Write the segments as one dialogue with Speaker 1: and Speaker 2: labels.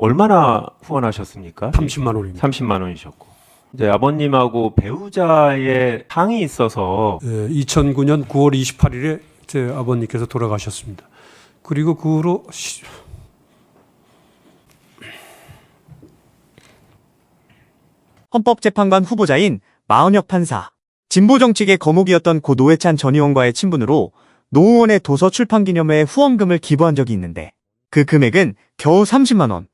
Speaker 1: 얼마나 후원하셨습니까?
Speaker 2: 30만 원입니다.
Speaker 1: 30만 원이셨고. 이제 아버님하고 배우자의 상이 있어서
Speaker 2: 2009년 9월 28일에 제 아버님께서 돌아가셨습니다. 그리고 그 후로
Speaker 3: 헌법재판관 후보자인 마은혁 판사, 진보정치계 거목이었던 고 노회찬 전 의원과의 친분으로 노 의원의 도서 출판기념회에 후원금을 기부한 적이 있는데 그 금액은 겨우 30만 원.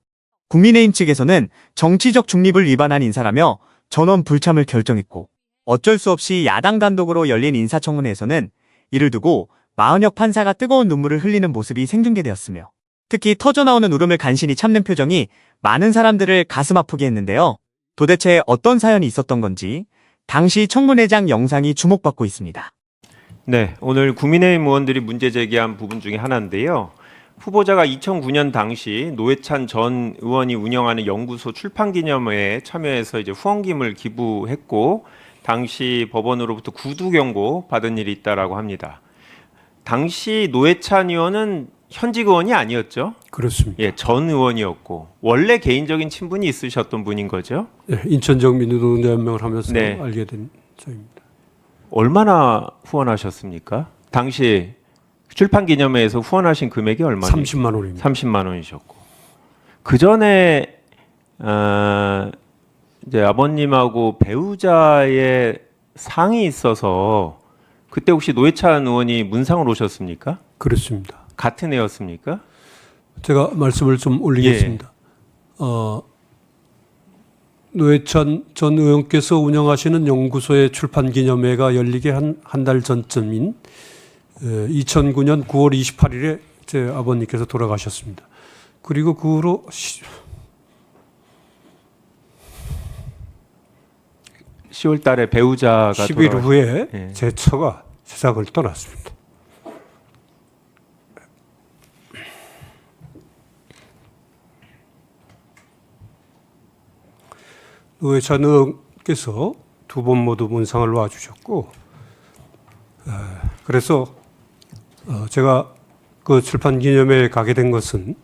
Speaker 3: 국민의힘 측에서는 정치적 중립을 위반한 인사라며 전원 불참을 결정했고 어쩔 수 없이 야당 단독으로 열린 인사청문회에서는 이를 두고 마은혁 판사가 뜨거운 눈물을 흘리는 모습이 생중계되었으며 특히 터져나오는 울음을 간신히 참는 표정이 많은 사람들을 가슴 아프게 했는데요. 도대체 어떤 사연이 있었던 건지 당시 청문회장 영상이 주목받고 있습니다.
Speaker 1: 네, 오늘 국민의힘 의원들이 문제 제기한 부분 중에 하나인데요. 후보자가 2009년 당시 노회찬 전 의원이 운영하는 연구소 출판기념회에 참여해서 이제 후원금을 기부했고 당시 법원으로부터 구두 경고 받은 일이 있다라고 합니다. 당시 노회찬 의원은 현직 의원이 아니었죠?
Speaker 2: 그렇습니다.
Speaker 1: 예, 전 의원이었고 원래 개인적인 친분이 있으셨던 분인 거죠?
Speaker 2: 인천적 민주노동연맹을 하면서
Speaker 1: 네.
Speaker 2: 알게 된 사입니다.
Speaker 1: 얼마나 후원하셨습니까? 당시 출판 기념회에서 후원하신 금액이 얼마나?
Speaker 2: 30만 원입니다.
Speaker 1: 30만 원이셨고 그 전에 이제 아버님하고 배우자의 상이 있어서 그때 혹시 노회찬 의원이 문상을 오셨습니까?
Speaker 2: 그렇습니다.
Speaker 1: 같은 해였습니까?
Speaker 2: 제가 말씀을 좀 올리겠습니다. 노회찬 전 의원께서 운영하시는 연구소의 출판 기념회가 열리게 한 달 전쯤인 2009년 9월 28일에 제 아버님께서 돌아가셨습니다. 그리고 그 후로
Speaker 1: 10월 달에 배우자가
Speaker 2: 10일 후에
Speaker 1: 예.
Speaker 2: 제 처가 세상을 떠났습니다. 노회찬 의원께서 두 번 모두 문상을 놔주셨고 그래서 제가 그 출판 기념회에 가게 된 것은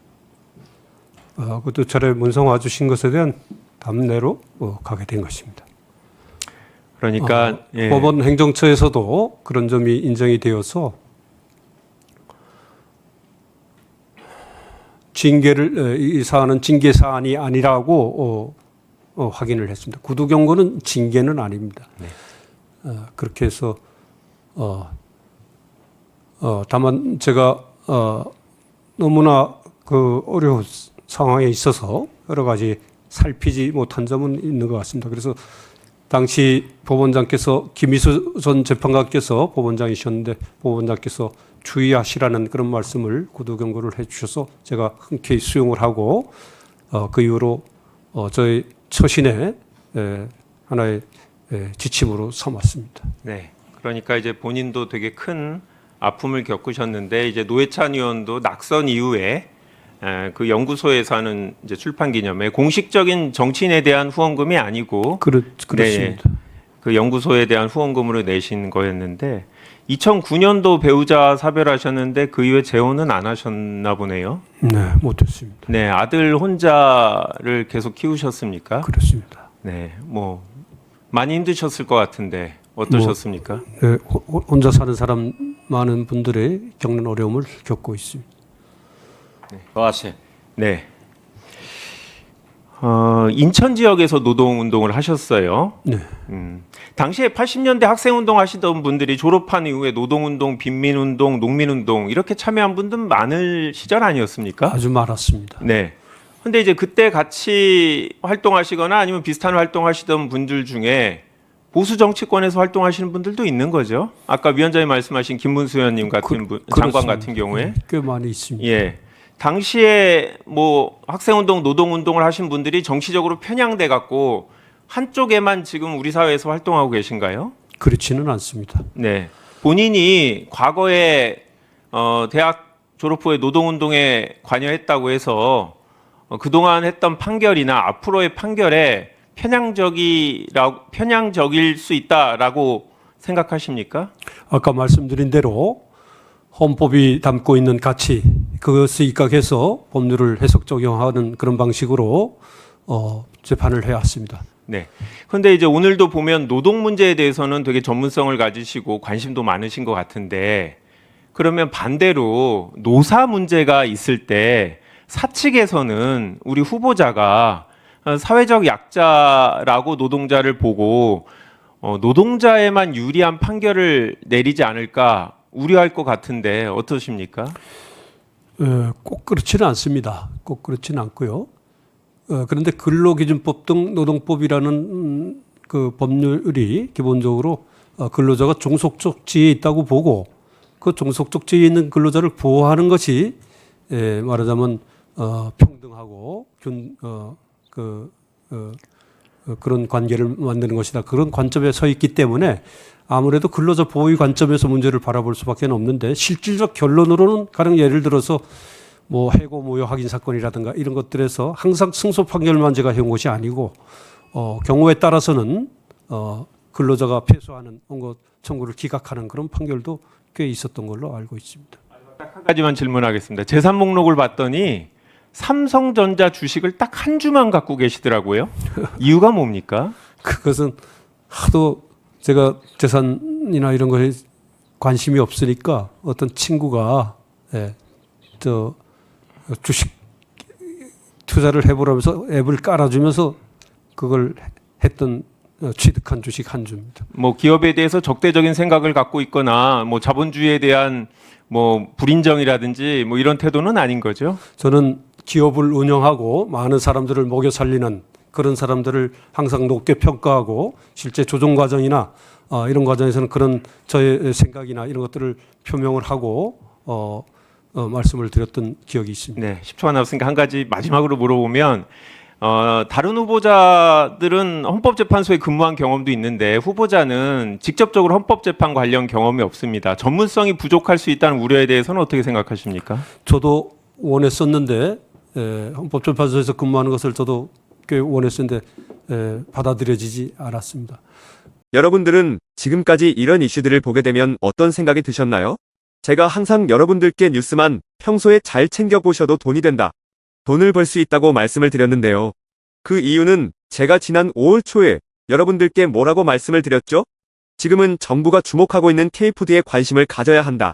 Speaker 2: 그 두 차례 문상 와주신 것에 대한 답례로 가게 된 것입니다.
Speaker 1: 그러니까 예.
Speaker 2: 법원 행정처에서도 그런 점이 인정이 되어서 징계를 이 사안은 징계 사안이 아니라고 확인을 했습니다. 구두 경고는 징계는 아닙니다.
Speaker 1: 네.
Speaker 2: 그렇게 해서 다만 제가 너무나 그 어려운 상황에 있어서 여러 가지 살피지 못한 점은 있는 것 같습니다. 그래서 당시 법원장께서 김희수 전 재판관께서 법원장이셨는데 법원장께서 주의하시라는 그런 말씀을 구두 경고를 해주셔서 제가 흔쾌히 수용을 하고 그 이후로 저희 처신의 하나의 지침으로 삼았습니다.
Speaker 1: 네. 그러니까 이제 본인도 되게 큰 아픔을 겪으셨는데 이제 노회찬 의원도 낙선 이후에 그 연구소에서 하는 이제 출판 기념회 공식적인 정치인에 대한 후원금이 아니고
Speaker 2: 그렇습니다.
Speaker 1: 네, 그 연구소에 대한 후원금으로 내신 거였는데 2009년도 배우자 사별하셨는데 그 이후에 재혼은 안 하셨나 보네요.
Speaker 2: 네, 못했습니다.
Speaker 1: 네, 아들 혼자를 계속 키우셨습니까?
Speaker 2: 그렇습니다.
Speaker 1: 네, 뭐 많이 힘드셨을 것 같은데 어떠셨습니까?
Speaker 2: 네, 혼자 사는 사람 많은 분들의 겪는 어려움을 겪고 있습니다.
Speaker 1: 고하세요. 네. 인천 지역에서 노동운동을 하셨어요.
Speaker 2: 네,
Speaker 1: 당시에 80년대 학생운동 하시던 분들이 졸업한 이후에 노동운동, 빈민운동, 농민운동 이렇게 참여한 분들 많을 시절 아니었습니까?
Speaker 2: 아주 많았습니다.
Speaker 1: 네. 근데 이제 그때 같이 활동하시거나 아니면 비슷한 활동하시던 분들 중에 보수 정치권에서 활동하시는 분들도 있는 거죠. 아까 위원장님 말씀하신 김문수 의원님 같은 분, 장관 같은 경우에
Speaker 2: 네, 꽤 많이 있습니다.
Speaker 1: 예. 당시에 뭐 학생운동, 노동운동을 하신 분들이 정치적으로 편향돼 갖고 한쪽에만 지금 우리 사회에서 활동하고 계신가요?
Speaker 2: 그렇지는 않습니다.
Speaker 1: 네. 본인이 과거에 대학 졸업 후에 노동운동에 관여했다고 해서 그동안 했던 판결이나 앞으로의 판결에 편향적일 수 있다라고 생각하십니까?
Speaker 2: 아까 말씀드린 대로 헌법이 담고 있는 가치, 그것에 입각해서 법률을 해석 적용하는 그런 방식으로 재판을 해왔습니다.
Speaker 1: 네. 그런데 이제 오늘도 보면 노동 문제에 대해서는 되게 전문성을 가지시고 관심도 많으신 것 같은데, 그러면 반대로 노사 문제가 있을 때 사측에서는 우리 후보자가 사회적 약자라고 노동자를 보고 노동자에만 유리한 판결을 내리지 않을까 우려할 것 같은데 어떠십니까?
Speaker 2: 꼭 그렇지는 않습니다. 꼭 그렇지는 않고요. 그런데 근로기준법 등 노동법이라는 그 법률이 기본적으로 근로자가 종속적지에 있다고 보고 그 종속적지에 있는 근로자를 보호하는 것이 말하자면 평등하고 그런 관계를 만드는 것이다. 그런 관점에 서 있기 때문에 아무래도 근로자 보호의 관점에서 문제를 바라볼 수밖에 없는데, 실질적 결론으로는 가령 예를 들어서 뭐 해고 모여 확인 사건이라든가 이런 것들에서 항상 승소 판결만 제가 해온 것이 아니고 경우에 따라서는 근로자가 패소하는 원고 청구를 기각하는 그런 판결도 꽤 있었던 걸로 알고 있습니다.
Speaker 1: 딱 한 가지만 질문하겠습니다. 재산 목록을 봤더니 삼성전자 주식을 딱 한 주만 갖고 계시더라고요. 이유가 뭡니까?
Speaker 2: 그것은 하도 제가 재산이나 이런 거에 관심이 없으니까 어떤 친구가 주식 투자를 해보라면서 앱을 깔아주면서 그걸 했던 취득한 주식 한 주입니다.
Speaker 1: 뭐 기업에 대해서 적대적인 생각을 갖고 있거나 뭐 자본주의에 대한 뭐 불인정이라든지 뭐 이런 태도는 아닌 거죠?
Speaker 2: 저는 기업을 운영하고 많은 사람들을 먹여 살리는 그런 사람들을 항상 높게 평가하고 실제 조정 과정이나 이런 과정에서는 그런 저의 생각이나 이런 것들을 표명을 하고 말씀을 드렸던 기억이 있습니다.
Speaker 1: 네, 10초가 남았으니까 한 가지 마지막으로 물어보면 다른 후보자들은 헌법재판소에 근무한 경험도 있는데 후보자는 직접적으로 헌법재판 관련 경험이 없습니다. 전문성이 부족할 수 있다는 우려에 대해서는 어떻게 생각하십니까?
Speaker 2: 저도 원했었는데 헌법재판소에서 근무하는 것을 저도 꽤 원했었는데 받아들여지지 않았습니다.
Speaker 4: 여러분들은 지금까지 이런 이슈들을 보게 되면 어떤 생각이 드셨나요? 제가 항상 여러분들께 뉴스만 평소에 잘 챙겨보셔도 돈이 된다, 돈을 벌 수 있다고 말씀을 드렸는데요. 그 이유는 제가 지난 5월 초에 여러분들께 뭐라고 말씀을 드렸죠? 지금은 정부가 주목하고 있는 K푸드에 관심을 가져야 한다.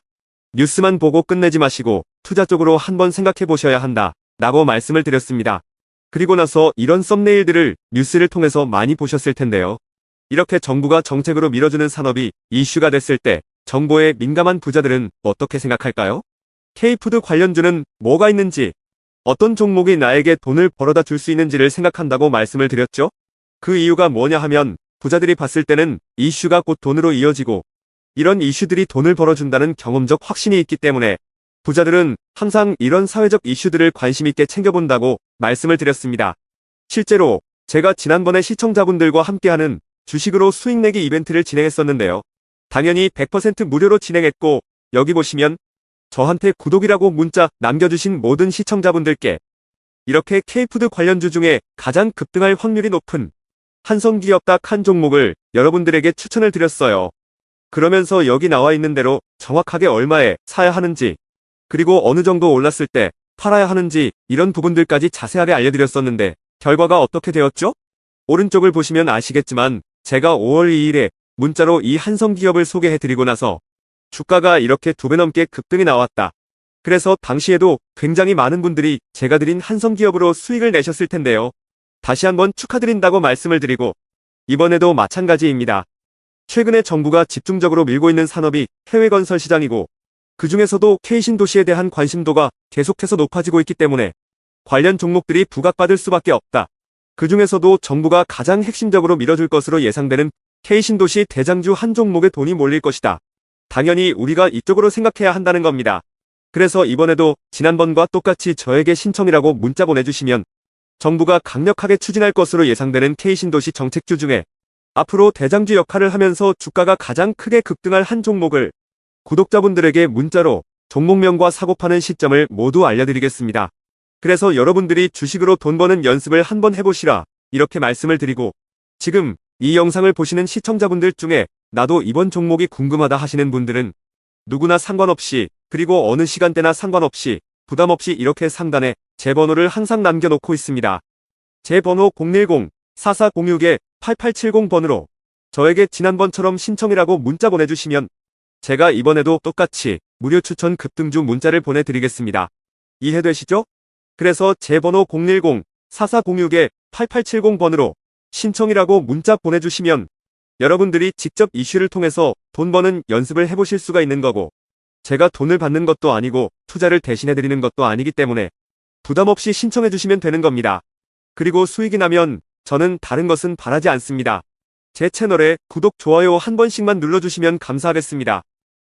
Speaker 4: 뉴스만 보고 끝내지 마시고 투자 쪽으로 한번 생각해 보셔야 한다 라고 말씀을 드렸습니다. 그리고 나서 이런 썸네일들을 뉴스를 통해서 많이 보셨을 텐데요. 이렇게 정부가 정책으로 밀어주는 산업이 이슈가 됐을 때 정보에 민감한 부자들은 어떻게 생각할까요? K푸드 관련주는 뭐가 있는지, 어떤 종목이 나에게 돈을 벌어다 줄 수 있는지를 생각한다고 말씀을 드렸죠? 그 이유가 뭐냐 하면 부자들이 봤을 때는 이슈가 곧 돈으로 이어지고 이런 이슈들이 돈을 벌어준다는 경험적 확신이 있기 때문에 부자들은 항상 이런 사회적 이슈들을 관심 있게 챙겨본다고 말씀을 드렸습니다. 실제로 제가 지난번에 시청자분들과 함께하는 주식으로 수익 내기 이벤트를 진행했었는데요. 당연히 100% 무료로 진행했고 여기 보시면 저한테 구독이라고 문자 남겨주신 모든 시청자분들께 이렇게 K푸드 관련주 중에 가장 급등할 확률이 높은 한성기업 딱 한 종목을 여러분들에게 추천을 드렸어요. 그러면서 여기 나와 있는 대로 정확하게 얼마에 사야 하는지, 그리고 어느 정도 올랐을 때 팔아야 하는지 이런 부분들까지 자세하게 알려드렸었는데 결과가 어떻게 되었죠? 오른쪽을 보시면 아시겠지만 제가 5월 2일에 문자로 이 한성기업을 소개해드리고 나서 주가가 이렇게 2배 넘게 급등이 나왔다. 그래서 당시에도 굉장히 많은 분들이 제가 드린 한성기업으로 수익을 내셨을 텐데요. 다시 한번 축하드린다고 말씀을 드리고 이번에도 마찬가지입니다. 최근에 정부가 집중적으로 밀고 있는 산업이 해외 건설 시장이고 그 중에서도 K신도시에 대한 관심도가 계속해서 높아지고 있기 때문에 관련 종목들이 부각받을 수밖에 없다. 그 중에서도 정부가 가장 핵심적으로 밀어줄 것으로 예상되는 K신도시 대장주 한 종목에 돈이 몰릴 것이다. 당연히 우리가 이쪽으로 생각해야 한다는 겁니다. 그래서 이번에도 지난번과 똑같이 저에게 신청이라고 문자 보내주시면 정부가 강력하게 추진할 것으로 예상되는 K신도시 정책주 중에 앞으로 대장주 역할을 하면서 주가가 가장 크게 급등할 한 종목을 구독자분들에게 문자로 종목명과 사고 파는 시점을 모두 알려드리겠습니다. 그래서 여러분들이 주식으로 돈 버는 연습을 한번 해보시라 이렇게 말씀을 드리고, 지금 이 영상을 보시는 시청자분들 중에 나도 이번 종목이 궁금하다 하시는 분들은 누구나 상관없이, 그리고 어느 시간대나 상관없이 부담 없이 이렇게 상단에 제 번호를 항상 남겨놓고 있습니다. 제 번호 010-4406-8870번으로 저에게 지난번처럼 신청이라고 문자 보내주시면 제가 이번에도 똑같이 무료 추천 급등주 문자를 보내드리겠습니다. 이해되시죠? 그래서 제 번호 010-4406-8870번으로 신청이라고 문자 보내주시면 여러분들이 직접 이슈를 통해서 돈 버는 연습을 해보실 수가 있는 거고, 제가 돈을 받는 것도 아니고 투자를 대신해드리는 것도 아니기 때문에 부담 없이 신청해주시면 되는 겁니다. 그리고 수익이 나면 저는 다른 것은 바라지 않습니다. 제 채널에 구독, 좋아요 한 번씩만 눌러주시면 감사하겠습니다.